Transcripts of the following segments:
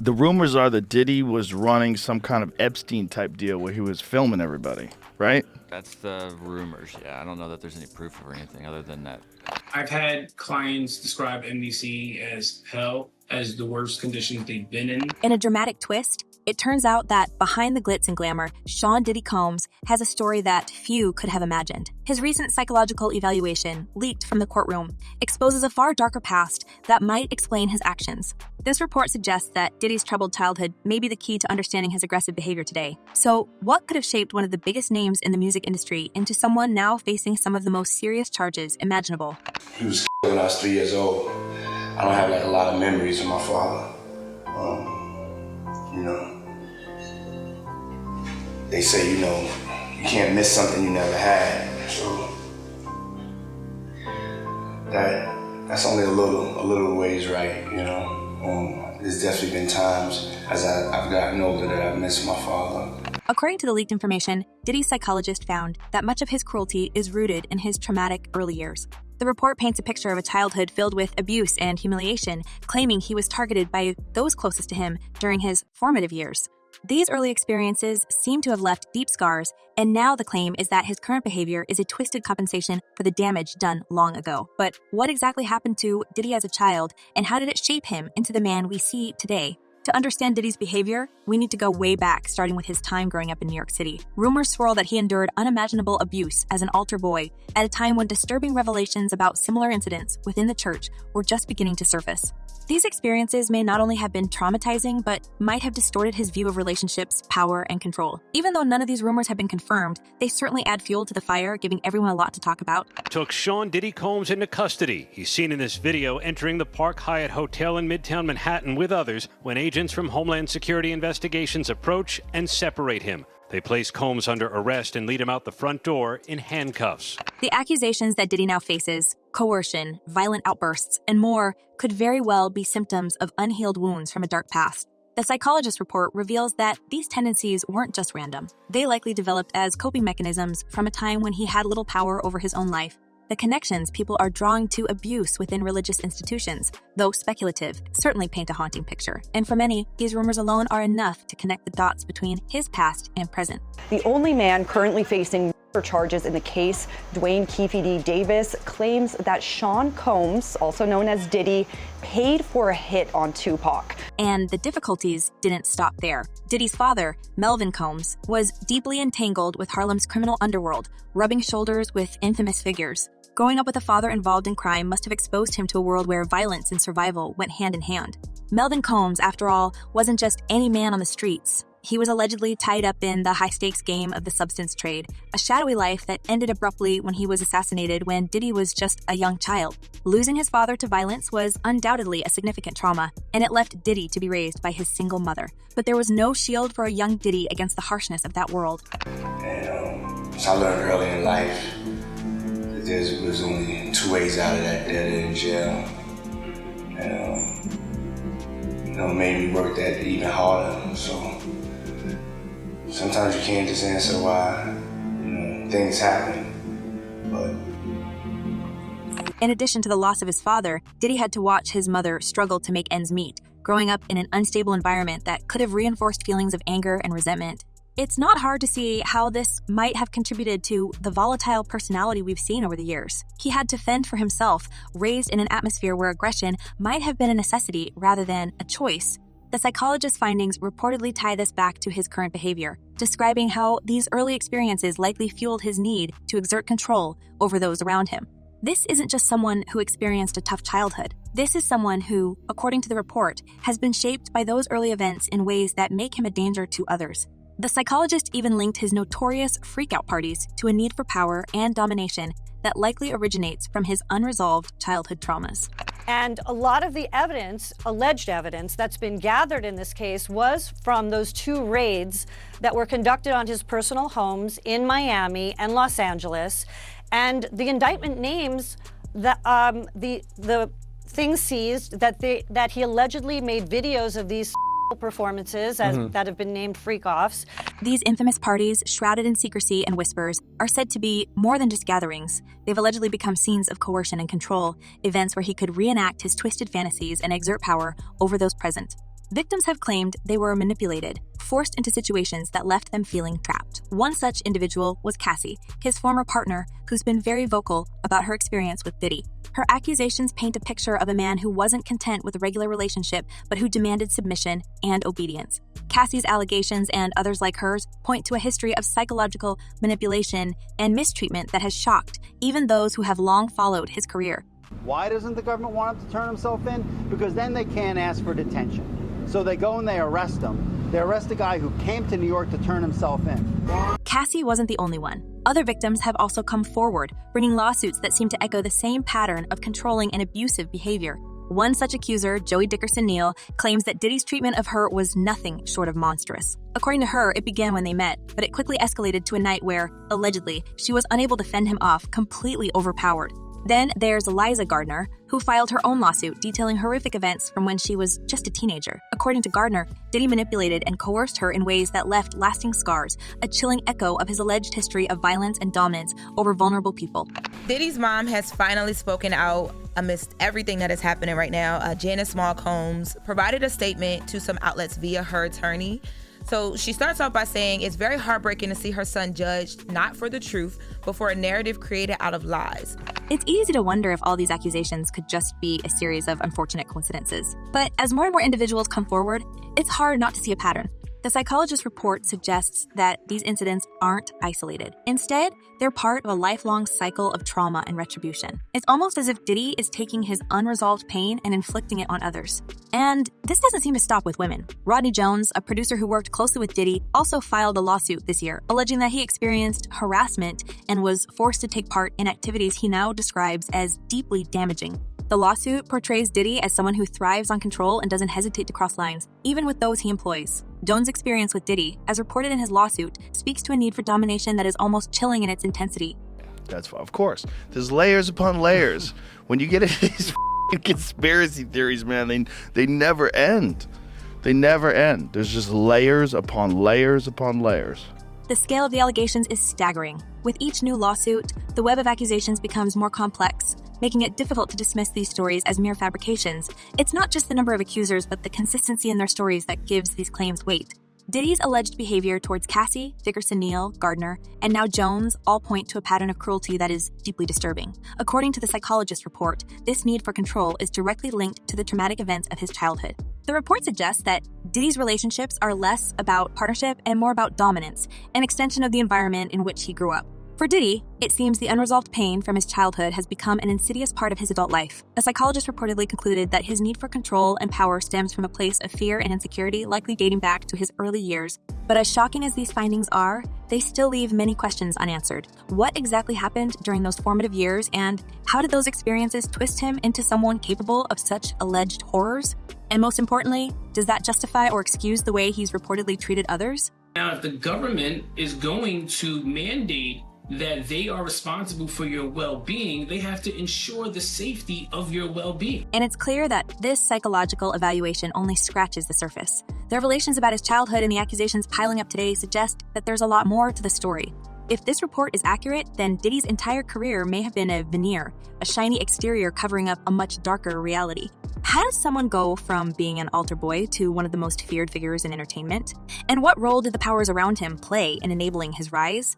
The rumors are that Diddy was running some kind of Epstein-type deal where he was filming everybody, right? That's the rumors, yeah. I don't know that there's any proof or anything other than that. I've had clients describe MDC as hell, as the worst conditions they've been in. In a dramatic twist, it turns out that behind the glitz and glamour, Sean Diddy Combs has a story that few could have imagined. His recent psychological evaluation, leaked from the courtroom, exposes a far darker past that might explain his actions. This report suggests that Diddy's troubled childhood may be the key to understanding his aggressive behavior today. So, what could have shaped one of the biggest names in the music industry into someone now facing some of the most serious charges imaginable? He was when I was 3 years old. I don't have a lot of memories of my father. They say, you can't miss something you never had. So that's only a little ways right, There's definitely been times as I've gotten older that I've missed my father. According to the leaked information, Diddy's psychologist found that much of his cruelty is rooted in his traumatic early years. The report paints a picture of a childhood filled with abuse and humiliation, claiming he was targeted by those closest to him during his formative years. These early experiences seem to have left deep scars, and now the claim is that his current behavior is a twisted compensation for the damage done long ago. But what exactly happened to Diddy as a child, and how did it shape him into the man we see today? To understand Diddy's behavior, we need to go way back, starting with his time growing up in New York City. Rumors swirl that he endured unimaginable abuse as an altar boy at a time when disturbing revelations about similar incidents within the church were just beginning to surface. These experiences may not only have been traumatizing, but might have distorted his view of relationships, power, and control. Even though none of these rumors have been confirmed, they certainly add fuel to the fire, giving everyone a lot to talk about. Took Sean Diddy Combs into custody. He's seen in this video entering the Park Hyatt Hotel in Midtown Manhattan with others when agents from Homeland Security Investigations approach and separate him. They place Combs under arrest and lead him out the front door in handcuffs. The accusations that Diddy now faces, coercion, violent outbursts, and more, could very well be symptoms of unhealed wounds from a dark past. The Psychologist report reveals that these tendencies weren't just random. They likely developed as coping mechanisms from a time when he had little power over his own life. The connections people are drawing to abuse within religious institutions, though speculative, certainly paint a haunting picture. And for many, these rumors alone are enough to connect the dots between his past and present. The only man currently facing charges in the case, Dwayne Keefe D. Davis, claims that Sean Combs, also known as Diddy, paid for a hit on Tupac. And the difficulties didn't stop there. Diddy's father, Melvin Combs, was deeply entangled with Harlem's criminal underworld, rubbing shoulders with infamous figures. Growing up with a father involved in crime must have exposed him to a world where violence and survival went hand in hand. Melvin Combs, after all, wasn't just any man on the streets. He was allegedly tied up in the high-stakes game of the substance trade, a shadowy life that ended abruptly when he was assassinated when Diddy was just a young child. Losing his father to violence was undoubtedly a significant trauma, and it left Diddy to be raised by his single mother. But there was no shield for a young Diddy against the harshness of that world. And so I learned early in life that there was only two ways out of that, dead in jail. And made me work that even harder. So sometimes you can't just answer why things happen, but. In addition to the loss of his father, Diddy had to watch his mother struggle to make ends meet, growing up in an unstable environment that could have reinforced feelings of anger and resentment. It's not hard to see how this might have contributed to the volatile personality we've seen over the years. He had to fend for himself, raised in an atmosphere where aggression might have been a necessity rather than a choice. The psychologist's findings reportedly tie this back to his current behavior, describing how these early experiences likely fueled his need to exert control over those around him. This isn't just someone who experienced a tough childhood. This is someone who, according to the report, has been shaped by those early events in ways that make him a danger to others. The psychologist even linked his notorious freak-out parties to a need for power and domination that likely originates from his unresolved childhood traumas. And a lot of the evidence, alleged evidence, that's been gathered in this case was from those two raids that were conducted on his personal homes in Miami and Los Angeles. And the indictment names the things seized that he allegedly made videos of these performances that have been named freak-offs. These infamous parties, shrouded in secrecy and whispers, are said to be more than just gatherings. They've allegedly become scenes of coercion and control, events where he could reenact his twisted fantasies and exert power over those present. Victims have claimed they were manipulated, forced into situations that left them feeling trapped. One such individual was Cassie, his former partner, who's been very vocal about her experience with Diddy. Her accusations paint a picture of a man who wasn't content with a regular relationship, but who demanded submission and obedience. Cassie's allegations and others like hers point to a history of psychological manipulation and mistreatment that has shocked even those who have long followed his career. Why doesn't the government want him to turn himself in? Because then they can't ask for detention. So they go and they arrest him. They arrest a guy who came to New York to turn himself in. Cassie wasn't the only one. Other victims have also come forward, bringing lawsuits that seem to echo the same pattern of controlling and abusive behavior. One such accuser, Joey Dickerson-Neal, claims that Diddy's treatment of her was nothing short of monstrous. According to her, it began when they met, but it quickly escalated to a night where, allegedly, she was unable to fend him off, completely overpowered. Then there's Eliza Gardner, who filed her own lawsuit detailing horrific events from when she was just a teenager. According to Gardner, Diddy manipulated and coerced her in ways that left lasting scars, a chilling echo of his alleged history of violence and dominance over vulnerable people. Diddy's mom has finally spoken out amidst everything that is happening right now. Janice Small Combs provided a statement to some outlets via her attorney. So she starts off by saying it's very heartbreaking to see her son judged not for the truth, but for a narrative created out of lies. It's easy to wonder if all these accusations could just be a series of unfortunate coincidences. But as more and more individuals come forward, it's hard not to see a pattern. The Psychologist report suggests that these incidents aren't isolated. Instead, they're part of a lifelong cycle of trauma and retribution. It's almost as if Diddy is taking his unresolved pain and inflicting it on others. And this doesn't seem to stop with women. Rodney Jones, a producer who worked closely with Diddy, also filed a lawsuit this year, alleging that he experienced harassment and was forced to take part in activities he now describes as deeply damaging. The lawsuit portrays Diddy as someone who thrives on control and doesn't hesitate to cross lines, even with those he employs. Jones' experience with Diddy, as reported in his lawsuit, speaks to a need for domination that is almost chilling in its intensity. That's of course. There's layers upon layers. When you get into these conspiracy theories, man, they never end. They never end. There's just layers upon layers upon layers. The scale of the allegations is staggering. With each new lawsuit, the web of accusations becomes more complex, making it difficult to dismiss these stories as mere fabrications. It's not just the number of accusers, but the consistency in their stories that gives these claims weight. Diddy's alleged behavior towards Cassie, Dickerson-Neal, Gardner, and now Jones all point to a pattern of cruelty that is deeply disturbing. According to the Psychologist report, this need for control is directly linked to the traumatic events of his childhood. The report suggests that Diddy's relationships are less about partnership and more about dominance, an extension of the environment in which he grew up. For Diddy, it seems the unresolved pain from his childhood has become an insidious part of his adult life. A psychologist reportedly concluded that his need for control and power stems from a place of fear and insecurity, likely dating back to his early years. But as shocking as these findings are, they still leave many questions unanswered. What exactly happened during those formative years, and how did those experiences twist him into someone capable of such alleged horrors? And most importantly, does that justify or excuse the way he's reportedly treated others? Now, if the government is going to mandate that they are responsible for your well-being, they have to ensure the safety of your well-being. And it's clear that this psychological evaluation only scratches the surface. The revelations about his childhood and the accusations piling up today suggest that there's a lot more to the story. If this report is accurate, then Diddy's entire career may have been a veneer, a shiny exterior covering up a much darker reality. How does someone go from being an altar boy to one of the most feared figures in entertainment? And what role did the powers around him play in enabling his rise?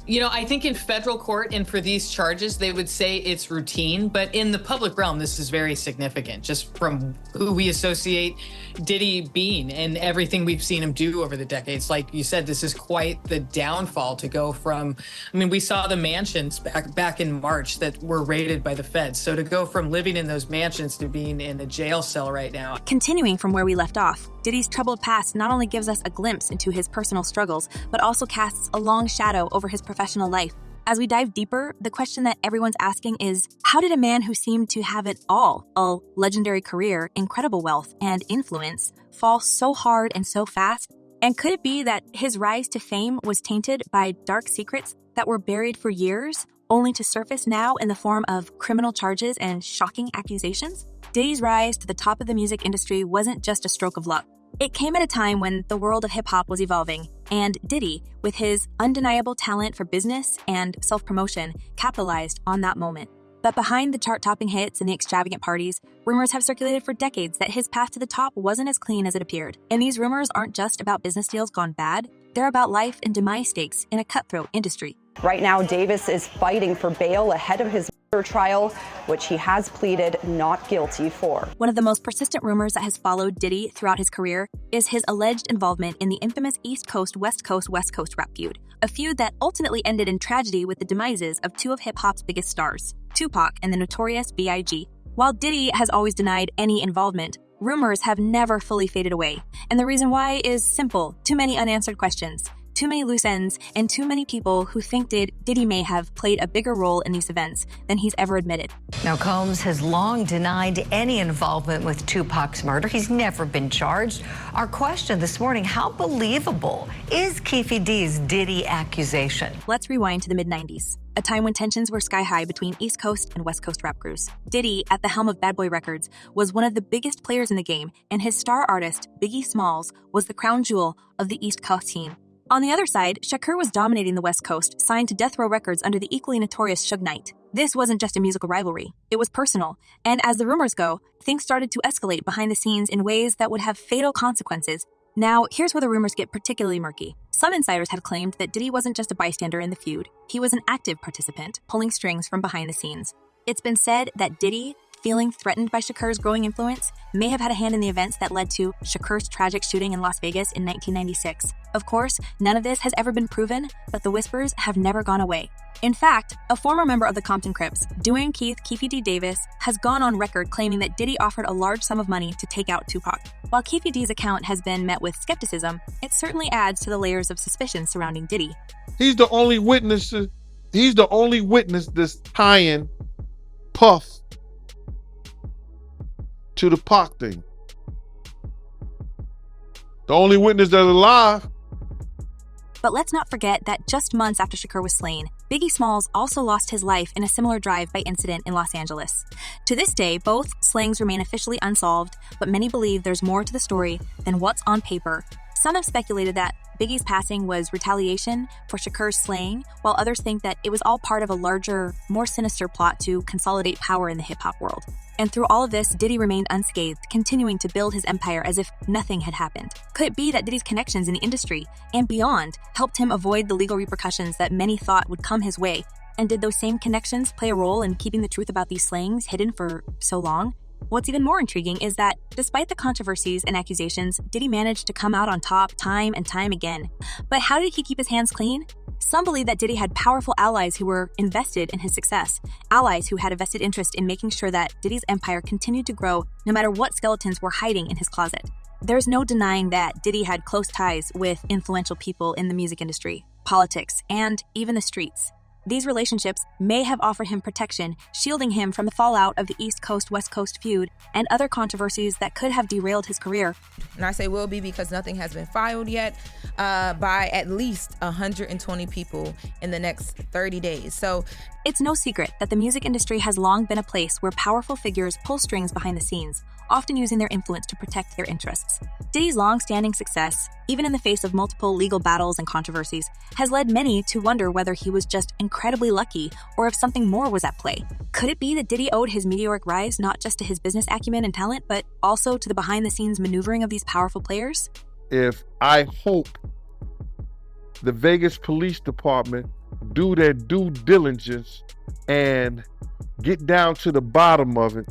You know, I think in federal court and for these charges, they would say it's routine, but in the public realm, this is very significant, just from who we associate Diddy being and everything we've seen him do over the decades. Like you said, this is quite the downfall to go from, I mean, we saw the mansions back in March that were raided by the feds. So to go from living in those mansions to being in a jail cell right now. Continuing from where we left off, Diddy's troubled past not only gives us a glimpse into his personal struggles, but also casts a long shadow over his professional life. As we dive deeper, the question that everyone's asking is, how did a man who seemed to have it all, a legendary career, incredible wealth, and influence, fall so hard and so fast? And could it be that his rise to fame was tainted by dark secrets that were buried for years, only to surface now in the form of criminal charges and shocking accusations? Diddy's rise to the top of the music industry wasn't just a stroke of luck. It came at a time when the world of hip-hop was evolving, and Diddy, with his undeniable talent for business and self-promotion, capitalized on that moment. But behind the chart-topping hits and the extravagant parties, rumors have circulated for decades that his path to the top wasn't as clean as it appeared. And these rumors aren't just about business deals gone bad, they're about life and demise stakes in a cutthroat industry. Right now, Davis is fighting for bail ahead of his murder trial, which he has pleaded not guilty for. One of the most persistent rumors that has followed Diddy throughout his career is his alleged involvement in the infamous East Coast, West Coast rap feud, a feud that ultimately ended in tragedy with the demises of two of hip-hop's biggest stars, Tupac and the notorious B.I.G. While Diddy has always denied any involvement, rumors have never fully faded away. And the reason why is simple: too many unanswered questions, too many loose ends, and too many people who think Diddy may have played a bigger role in these events than he's ever admitted. Now, Combs has long denied any involvement with Tupac's murder. He's never been charged. Our question this morning: how believable is Keefe D's Diddy accusation? Let's rewind to the mid-90s, a time when tensions were sky-high between East Coast and West Coast rap crews. Diddy, at the helm of Bad Boy Records, was one of the biggest players in the game, and his star artist, Biggie Smalls, was the crown jewel of the East Coast team. On the other side, Shakur was dominating the West Coast, signed to Death Row Records under the equally notorious Suge Knight. This wasn't just a musical rivalry, it was personal, and as the rumors go, things started to escalate behind the scenes in ways that would have fatal consequences. Now, here's where the rumors get particularly murky. Some insiders had claimed that Diddy wasn't just a bystander in the feud, he was an active participant, pulling strings from behind the scenes. It's been said that Diddy, feeling threatened by Shakur's growing influence, may have had a hand in the events that led to Shakur's tragic shooting in Las Vegas in 1996. Of course, none of this has ever been proven, but the whispers have never gone away. In fact, a former member of the Compton Crips, Dwayne Keefe D. Davis, has gone on record claiming that Diddy offered a large sum of money to take out Tupac. While Keefe D's account has been met with skepticism, it certainly adds to the layers of suspicion surrounding Diddy. He's the only witness that's tying Puff to the Pac thing. The only witness that's alive. But let's not forget that just months after Shakur was slain, Biggie Smalls also lost his life in a similar drive-by incident in Los Angeles. To this day, both slayings remain officially unsolved, but many believe there's more to the story than what's on paper. Some have speculated that Biggie's passing was retaliation for Shakur's slaying, while others think that it was all part of a larger, more sinister plot to consolidate power in the hip-hop world. And through all of this, Diddy remained unscathed, continuing to build his empire as if nothing had happened. Could it be that Diddy's connections in the industry and beyond helped him avoid the legal repercussions that many thought would come his way? And did those same connections play a role in keeping the truth about these slayings hidden for so long? What's even more intriguing is that, despite the controversies and accusations, Diddy managed to come out on top time and time again. But how did he keep his hands clean? Some believe that Diddy had powerful allies who were invested in his success, allies who had a vested interest in making sure that Diddy's empire continued to grow no matter what skeletons were hiding in his closet. There's no denying that Diddy had close ties with influential people in the music industry, politics, and even the streets. These relationships may have offered him protection, shielding him from the fallout of the East Coast-West Coast feud and other controversies that could have derailed his career. And I say will be because nothing has been filed yet by at least 120 people in the next 30 days. So it's no secret that the music industry has long been a place where powerful figures pull strings behind the scenes, often using their influence to protect their interests. Diddy's long-standing success, even in the face of multiple legal battles and controversies, has led many to wonder whether he was just incredibly lucky or if something more was at play. Could it be that Diddy owed his meteoric rise not just to his business acumen and talent, but also to the behind-the-scenes maneuvering of these powerful players? If I hope the Vegas Police Department do their due diligence and get down to the bottom of it.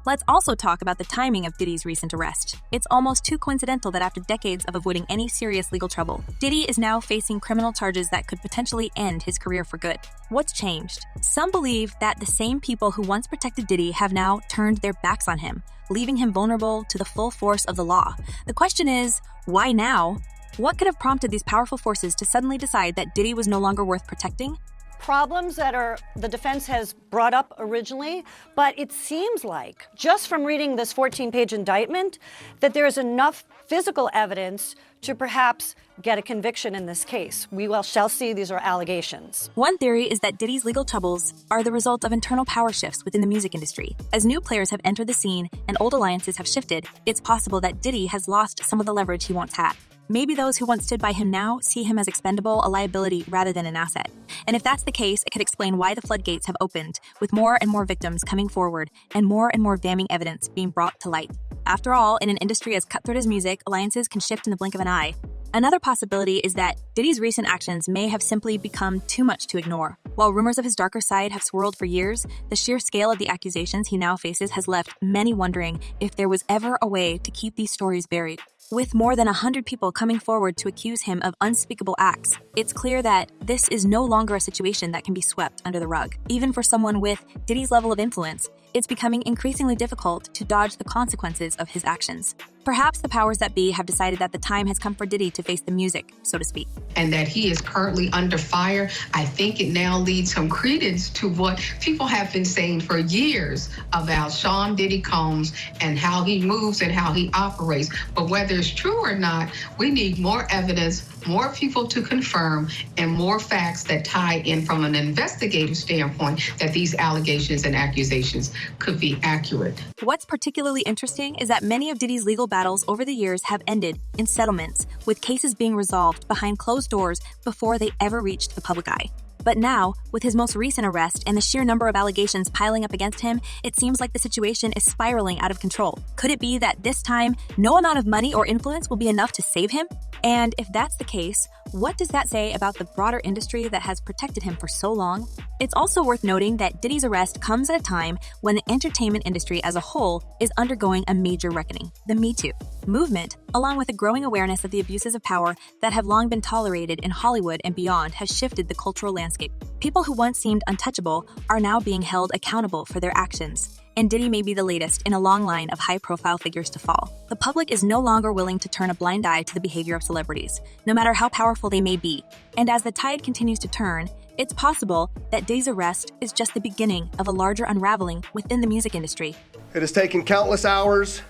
Let's also talk about the timing of Diddy's recent arrest. It's almost too coincidental that after decades of avoiding any serious legal trouble, Diddy is now facing criminal charges that could potentially end his career for good. What's changed? Some believe that the same people who once protected Diddy have now turned their backs on him, leaving him vulnerable to the full force of the law. The question is, why now? What could have prompted these powerful forces to suddenly decide that Diddy was no longer worth protecting? Problems that the defense has brought up originally, but it seems like, just from reading this 14-page indictment, that there is enough physical evidence to perhaps get a conviction in this case. We shall see. These are allegations. One theory is that Diddy's legal troubles are the result of internal power shifts within the music industry. As new players have entered the scene and old alliances have shifted, it's possible that Diddy has lost some of the leverage he once had. Maybe those who once stood by him now see him as expendable, a liability rather than an asset. And if that's the case, it could explain why the floodgates have opened, with more and more victims coming forward and more damning evidence being brought to light. After all, in an industry as cutthroat as music, alliances can shift in the blink of an eye. Another possibility is that Diddy's recent actions may have simply become too much to ignore. While rumors of his darker side have swirled for years, the sheer scale of the accusations he now faces has left many wondering if there was ever a way to keep these stories buried. With more than 100 people coming forward to accuse him of unspeakable acts, it's clear that this is no longer a situation that can be swept under the rug. Even for someone with Diddy's level of influence, it's becoming increasingly difficult to dodge the consequences of his actions. Perhaps the powers that be have decided that the time has come for Diddy to face the music, so to speak. And that he is currently under fire, I think it now leads some credence to what people have been saying for years about Sean Diddy Combs and how he moves and how he operates. But whether it's true or not, we need more evidence, more people to confirm, and more facts that tie in from an investigative standpoint that these allegations and accusations could be accurate. What's particularly interesting is that many of Diddy's legal battles over the years have ended in settlements, with cases being resolved behind closed doors before they ever reached the public eye. But now, with his most recent arrest and the sheer number of allegations piling up against him, it seems like the situation is spiraling out of control. Could it be that this time, no amount of money or influence will be enough to save him? And if that's the case, what does that say about the broader industry that has protected him for so long? It's also worth noting that Diddy's arrest comes at a time when the entertainment industry as a whole is undergoing a major reckoning, the Me Too movement, along with a growing awareness of the abuses of power that have long been tolerated in Hollywood and beyond, has shifted the cultural landscape. People who once seemed untouchable are now being held accountable for their actions. And Diddy may be the latest in a long line of high-profile figures to fall. The public is no longer willing to turn a blind eye to the behavior of celebrities, no matter how powerful they may be. And as the tide continues to turn, it's possible that Diddy's arrest is just the beginning of a larger unraveling within the music industry. It has taken countless hours,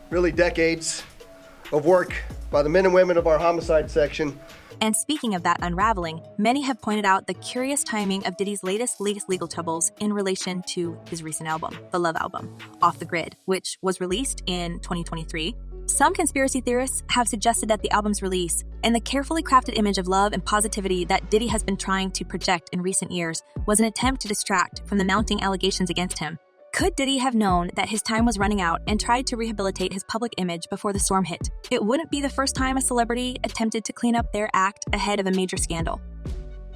really decades, of work by the men and women of our homicide section. And speaking of that unraveling, many have pointed out the curious timing of Diddy's latest legal troubles in relation to his recent album, the Love album, Off the Grid, which was released in 2023. Some conspiracy theorists have suggested that the album's release and the carefully crafted image of love and positivity that Diddy has been trying to project in recent years was an attempt to distract from the mounting allegations against him. Could Diddy have known that his time was running out and tried to rehabilitate his public image before the storm hit? It wouldn't be the first time a celebrity attempted to clean up their act ahead of a major scandal.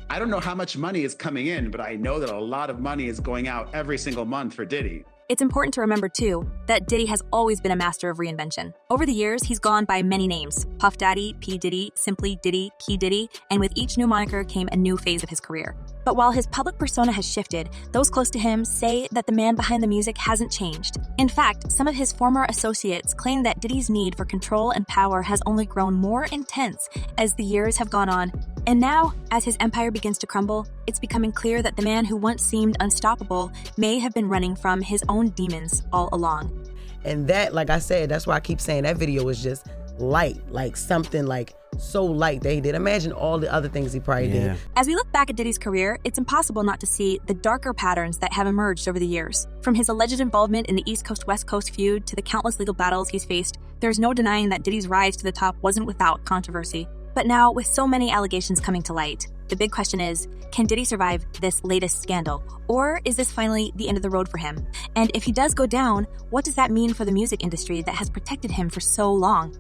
I don't know how much money is coming in, but I know that a lot of money is going out every single month for Diddy. It's important to remember, too, that Diddy has always been a master of reinvention. Over the years, he's gone by many names: Puff Daddy, P. Diddy, Simply Diddy, P. Diddy, and with each new moniker came a new phase of his career. But while his public persona has shifted, those close to him say that the man behind the music hasn't changed. In fact, some of his former associates claim that Diddy's need for control and power has only grown more intense as the years have gone on. And now, as his empire begins to crumble, it's becoming clear that the man who once seemed unstoppable may have been running from his own demons all along. And that, like I said, that's why I keep saying that video was just light, like something like so light that he did. Imagine all the other things he probably did. As we look back at Diddy's career, it's impossible not to see the darker patterns that have emerged over the years. From his alleged involvement in the East Coast-West Coast feud to the countless legal battles he's faced, there's no denying that Diddy's rise to the top wasn't without controversy. But now, with so many allegations coming to light, the big question is, can Diddy survive this latest scandal? Or is this finally the end of the road for him? And if he does go down, what does that mean for the music industry that has protected him for so long?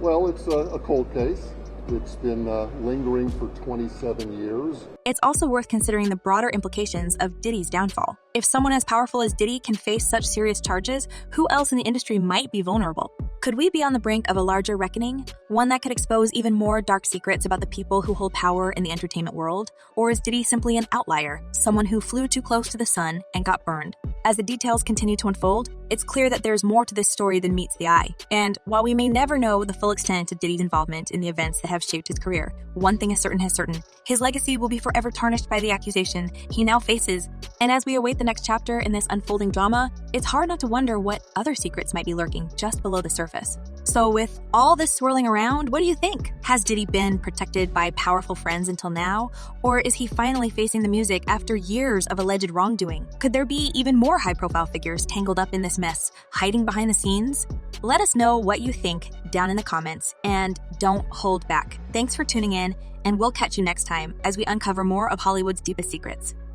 Well, it's a cold case. It's been lingering for 27 years. It's also worth considering the broader implications of Diddy's downfall. If someone as powerful as Diddy can face such serious charges, who else in the industry might be vulnerable? Could we be on the brink of a larger reckoning? One that could expose even more dark secrets about the people who hold power in the entertainment world? Or is Diddy simply an outlier, someone who flew too close to the sun and got burned? As the details continue to unfold, it's clear that there's more to this story than meets the eye. And while we may never know the full extent of Diddy's involvement in the events that have shaped his career, one thing is certain, his legacy will be forever tarnished by the accusation he now faces. And as we await the next chapter in this unfolding drama, it's hard not to wonder what other secrets might be lurking just below the surface. So with all this swirling around, what do you think? Has Diddy been protected by powerful friends until now? Or is he finally facing the music after years of alleged wrongdoing? Could there be even more high-profile figures tangled up in this mess, hiding behind the scenes? Let us know what you think down in the comments, and don't hold back. Thanks for tuning in, and we'll catch you next time as we uncover more of Hollywood's deepest secrets.